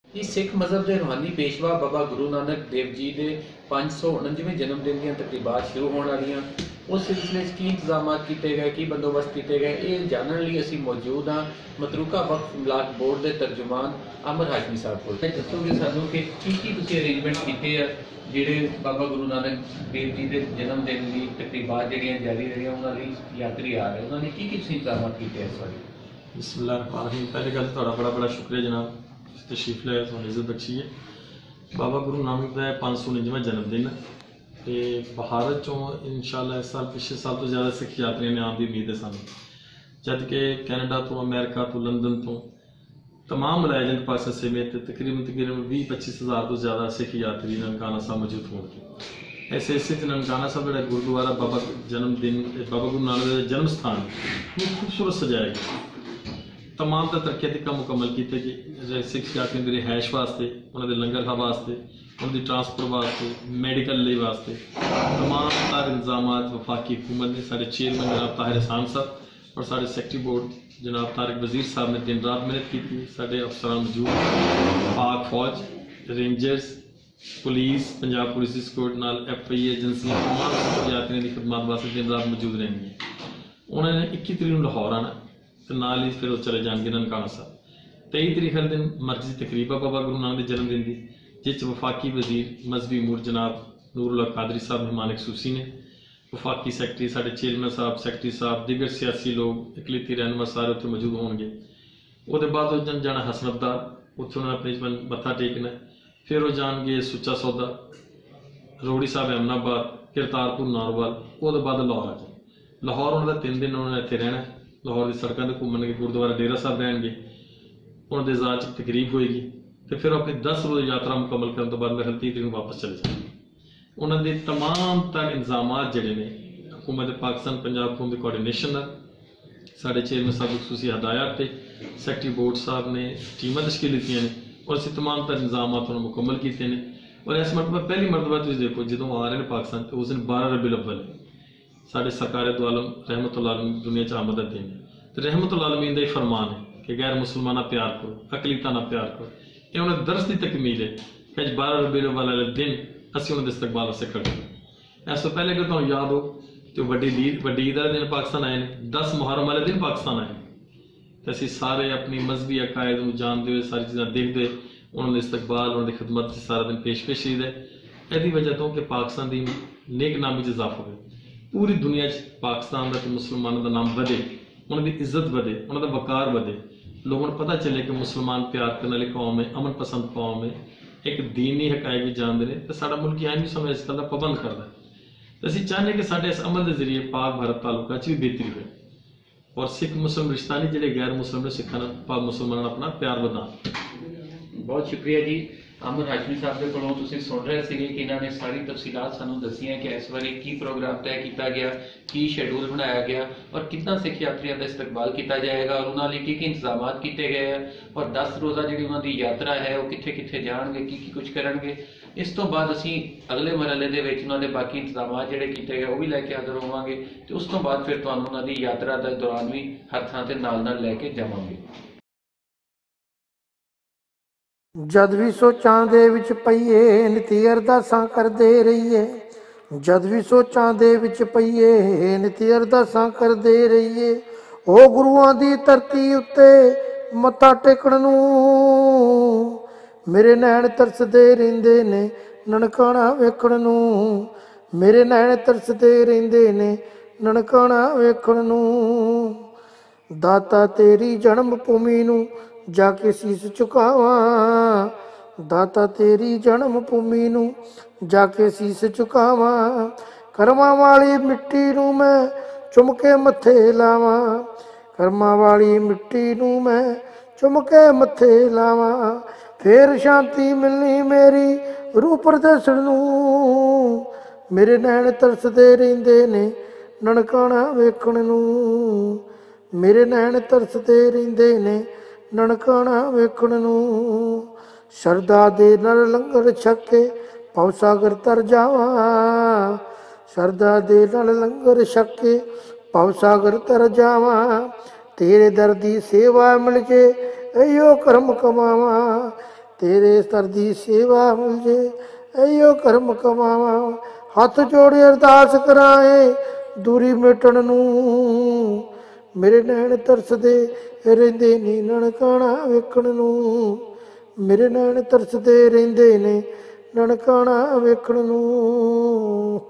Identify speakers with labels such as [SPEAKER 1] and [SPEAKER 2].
[SPEAKER 1] कि सिख मज़हब के रूहानी पेशवा बाबा गुरु नानक देव जी के 549वें जन्मदिन दी तकरीबात शुरू होने वाली। उस सिलसिले की इंतजाम किए गए, की बंदोबस्त किए गए, ये जानने लिए असी मौजूद हाँ मतरूका वक्फ इमलाक बोर्ड के तर्जुमान अमर हाशमी साहब को। दसोगे सानू कि की अरेंजमेंट किए हैं ਜਿਹੜੇ बाबा गुरु नानक देव जी के जन्मदिन की तकरीबात ਜਿਹੜੀਆਂ जारी रही उन्होंने यात्री आ रहे उन्होंने की इंतजाम किए इस बारे?
[SPEAKER 2] बिस्मिल्लाहिर्रहमानिर्रहीम। पहली गल तो बड़ा बड़ा शुक्रिया जनाब, तशरीफ लाए, तुहानू इज्जत बख्शी है। बाबा गुरु नानक का 549वां जन्मदिन तो भारत चों इंशाअल्लाह इस साल पिछले साल तो ज़्यादा सिख यात्रियों ने आने की उम्मीद है सानू, जबकि कैनेडा तो अमेरिका तो लंदन तो तमाम मलाजन पाकिस्तान समेत तकरीबन 20-25 हज़ार तो ज़्यादा सिख यात्री ननकाना साहब मौजूद होंगे। ऐसे इस ननकाना साहब जो गुरुद्वारा बाबा जन्मदिन बाबा गुरु नानक का जन्म स्थान खूबसूरत सजाया गया। तमाम तरक्याती काम मुकम्मल किए कि सिख यात्रियों की रिहायश वास्ते, उन्होंने लंगर वास्ते, उनकी ट्रांसपोर्ट वास्ते, मेडिकल लिए वास्ते तमाम सारे इंतजाम वफाकी हुकूमत ने, साढ़े चेयरमैन जनाब ताहिर एहसान साहब और साढ़े सैकटरी बोर्ड जनाब तारिक वजीर साहब ने दिन रात मेहनत की थी। साढ़े अफसरान मौजूद, पाक फौज, रेंजर्स, पुलिस, पंजाब पुलिस स्कोर्ट नाल FI एजेंसियां तमाम यात्रियों की खिदमत वास्ते दिन रात मौजूद रहेंगी। उन्होंने 21 तरीक लाहौर आना तो नाल ही फिर चले जाएंगे ननकाना साहब। 23 तरीक हर दिन मरकजी तकरीब बाबा गुरु नानक के जन्मदिन की, जिस वफाकी वजीर मजहबी उमूर जनाब नूरुल्लाह कादरी साहब मेहमान खसूसी ने, वफाकी सैकटरी साढ़े चेयरमैन साहब, सैकटरी साहब, दिगर सियासी लोग, इकलीती रहनुमा सारे उत्थे मौजूद होंगे। उसके बाद जन जाना हसनबदार, उत्थे उन्होंने अपने मत्था टेकना, फिर वो जाएंगे सुच्चा सौदा, रोहड़ी साहब अहमदाबाद, करतारपुर नारोवाल, उसके बाद लाहौर आ जाए। लाहौर उन्होंने 3 दिन उन्होंने इतने रहना, लाहौर की सड़कों पर घूमने, गुरुद्वारा डेरा साहब रहेंगे, उन्होंने इजाज तकरीब होएगी, तो फिर अपनी 10 रोज़ यात्रा मुकम्मल करने तो बाद मेरे 30 तरीक वापस चले जाएंगे। उन्होंने तमाम तर इंतजाम जोड़े ने हुकूमत पाकिस्तान पंजाब हुकूमत की कोआर्डिनेशन साढ़े चेयरमैन साहब खसूसी हदायत सैकटरी बोर्ड साहब ने टीमें तश्कील दी ने और असी तमाम तर इंतजाम उन्होंने मुकम्मल किए हैं। और इस मरतबा पहली मरतबा तुम देखो जो आ रहे हैं पाकिस्तान तो उस दिन 12 रबीउल अव्वल साढ़े सरकार दो आलम रहमतुल आलमीन दुनिया च आमद दिन है। तो रहमतुल आलमीन का ही फरमान है कि गैर मुसलमाना प्यार करो, अकलीता ना प्यार करो। ये उन्हें दरस की तकमील है कि 12 रबीउल अव्वल वाले दिन असं उन्होंने इस्तकबाल से करते हैं। इस तो पहले अगर तुम याद हो तो वड्डी ईद वाले दिन पाकिस्तान आए हैं, 10 मुहर्रम वाले दिन पाकिस्तान आए, तो असी सारे अपनी मजहबी अकायद में जानते हुए सारी चीज़ें देखते हुए उन्होंने इस्तकबाल उन्होंने खिदमत से सारा दिन पेशी है। यही वजह तो कि पाकिस्तान की नेक नामी च इजाफा हो, पूरी दुनिया पाकिस्तान का मुसलमानों का नाम बढ़े, उन्होंने इज्जत बढ़े, उन्होंने वकार बढ़े, लोगों को पता चले कि मुसलमान प्यार करने वाली कौम है, अमन पसंद कौम है, एक दीनी हकायक भी जानते हैं। तो साਡਾ मुल्क आइन भी समय इस गल का पाबंद करता है। तो असं चाहते कि साढ़े इस अमल के जरिए पाक भारत तालुका भी बेहतरी हो और सिख मुस्लिम रिश्ता नहीं जो गैर मुस्लिम ने सिखा पाक मुसलमान अपना प्यार बना।
[SPEAKER 1] बहुत शुक्रिया जी। अमर हाशमी साहब के कोलों तुसीं सुन रहे थे कि इन्होंने सारी तफसीलात सानू दसियां कि इस बारे की प्रोग्राम तय किया गया, की शेड्यूल बनाया गया और कितना सिख यात्रियों का इस्तकबाल किया जाएगा और उन्होंने की इंतजाम किए गए हैं और 10 रोज़ा जी उन्होंने यात्रा है वो कितने कितने जाएंगे, की कुछ करेंगे। इस तो बाद असी अगले मरहले के उन्होंने बाकी इंतजाम जोड़े किए गए वो भी लैके हाजिर होवांगे तो उस तो बाद फिर तुहानू उन्होंने यात्रा के दौरान भी हर थां ते नाल लैके जावांगे।
[SPEAKER 3] जद भी सोचां दे विच पईए निती अरदासां करदे रहीए, जद भी सोचां दे विच पईए निती अरदासां करदे रहीए। ओ गुरुआं दी धरती उत्ते मत्था टेकण नूं मेरे नैण तरसदे रहिंदे ने ननकाना वेखण नूं, मेरे नैण तरसदे रहिंदे ने ननकाना वेखण नूं। दाता तेरी जन्म भूमि नूं जाके शीस झुकावां, दाता तेरी जन्म भूमि नूं जाके शीस झुकावां। करमां वाली मिट्टी नूं मैं चुम के मत्थे लावां, करमां वाली मिट्टी नूं मैं चुम के मत्थे लावां। फिर शांति मिलनी मेरी रूह प्रदर्शन नूं, मेरे नैण तरसदे रहिंदे ने ननकाना वेखण नूं, मेरे नैण तरसदे रहिंदे ने ननकाना वेखण नूं। शरदा दे नाल लंगर छक के भव सागर तर जावां, शरदा दे नाल लंगर छक के भव सागर तर जावां। तेरे दर दी सेवा मिल जे इहो करम कमावां, ਤੇਰੇ ਸਰ ਦੀ ਸੇਵਾ ਮਿਲ ਜੇ ਐਯੋ ਕਰਮ ਕਮਾਵਾਂ। ਹੱਥ ਜੋੜੇ ਅਰਦਾਸ ਕਰਾਏ ਦੂਰੀ ਮਿਟਣ ਨੂੰ, ਮੇਰੇ ਨੈਣ ਤਰਸਦੇ ਰਹਿੰਦੇ ਨੇ ਨਨਕਾਣਾ ਵੇਖਣ ਨੂੰ, ਮੇਰੇ ਨੈਣ ਤਰਸਦੇ ਰਹਿੰਦੇ ਨੇ ਨਨਕਾਣਾ ਵੇਖਣ ਨੂੰ।